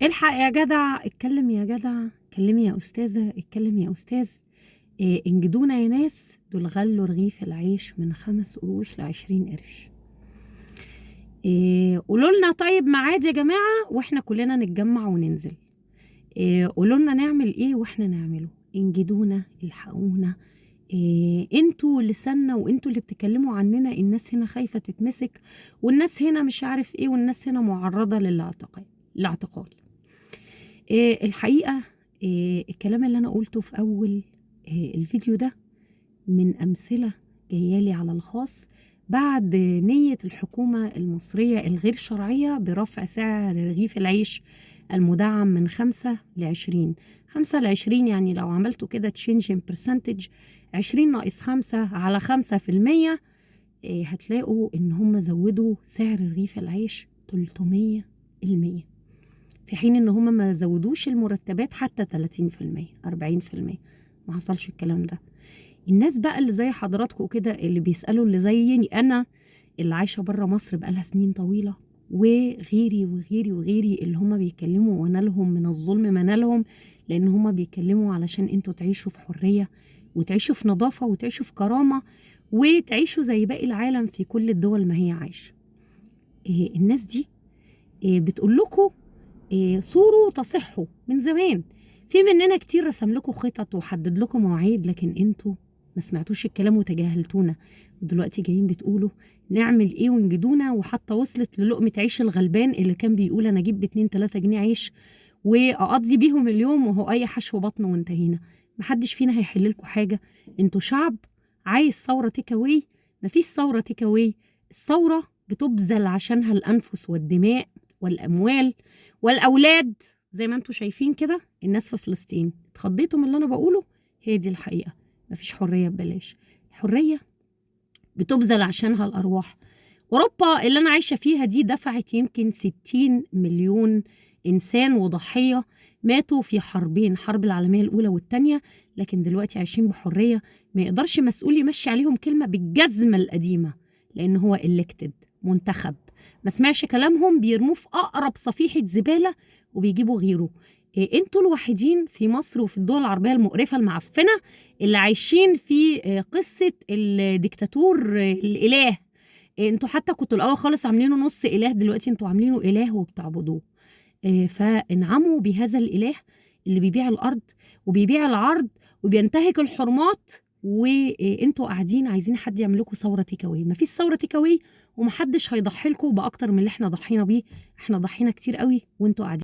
الحق يا جدع، اتكلم يا جدع، اتكلمي يا أستاذة، اتكلم يا أستاذ. انجدونا يا ناس، دول غلوا رغيف العيش من 5 قروش ل20 قرش. قولوا لنا طيب ميعاد يا جماعة واحنا كلنا نتجمع وننزل. قولوا لنا نعمل ايه واحنا نعمله. انجدونا، الحقونا. انتوا لساننا وانتوا اللي بتتكلموا عننا. الناس هنا خايفة تتمسك، والناس هنا مش عارف ايه، والناس هنا معرضة للاعتقال. الحقيقة الكلام اللي أنا قلته في أول الفيديو ده من أمثلة جايالي على الخاص بعد نية الحكومة المصرية الغير شرعية برفع سعر رغيف العيش المدعم من 5 ل20. 5 ل20 يعني لو عملتوا كده تشينج ان برسنتج 20 ناقص 5 على 5%، هتلاقوا إن هم زودوا سعر رغيف العيش 300%، في حين ان هم ما زودوش المرتبات حتى 30% 40%. ما حصلش الكلام ده. الناس بقى اللي زي حضراتكم كده، اللي بيسألوا، اللي زيي انا اللي عايشة بره مصر بقالها سنين طويلة، وغيري وغيري وغيري اللي هم بيتكلموا ونالهم من الظلم ما نالهم، لان هم بيتكلموا علشان انتوا تعيشوا في حرية وتعيشوا في نظافة وتعيشوا في كرامة وتعيشوا زي باقي العالم في كل الدول ما هي عايشة. الناس دي بتقول لكم صوروا تصحوا من زمان. في مننا كتير رسم لكم خطط وحدد لكم مواعيد، لكن انتوا ما سمعتوش الكلام وتجاهلتونا، ودلوقتي جايين بتقولوا نعمل ايه ونجدونا. وحتى وصلت للقمة عيش الغلبان اللي كان بيقول انا اجيب ب2-3 جنيه عيش واقضي بيهم اليوم، وهو اي حشو بطن وانتهينا. محدش فينا هيحل لكم حاجة. انتوا شعب عايز ثورة تيك اواي. مفيش ثورة تيك اواي. الثورة بتبذل عشانها الأنفس والدماء والأموال والأولاد. زي ما انتوا شايفين كده الناس في فلسطين. اتخضيتوا من اللي أنا بقوله؟ هي دي الحقيقة. مفيش حرية ببلاش. الحرية بتبذل عشانها الأرواح. أوروبا اللي أنا عايشة فيها دي دفعت يمكن 60 مليون إنسان وضحية ماتوا في حربين، حرب العالمية الأولى والتانية، لكن دلوقتي عايشين بحرية. ما يقدرش مسؤول يمشي عليهم كلمة بالجزمة القديمة، لأن هو elected، منتخب. ما سمعش كلامهم بيرموه في أقرب صفيحة زبالة وبيجيبوا غيره. انتوا الوحيدين في مصر وفي الدول العربية المقرفة المعفنة اللي عايشين في قصة الديكتاتور الإله. انتوا حتى كنتوا الأول خالص عاملينه نص إله، دلوقتي انتوا عاملينه إله وبتعبدوه. فانعموا بهذا الإله اللي بيبيع الأرض وبيبيع العرض وبينتهك الحرمات، وانتوا قاعدين عايزين حد يعمل لكم ثورة تيكاوي. مفيش ثورة تيكاوي، ومحدش هيضحي لكم بأكتر من اللي احنا ضحينا بيه. احنا ضحينا كتير قوي وانتوا قاعدين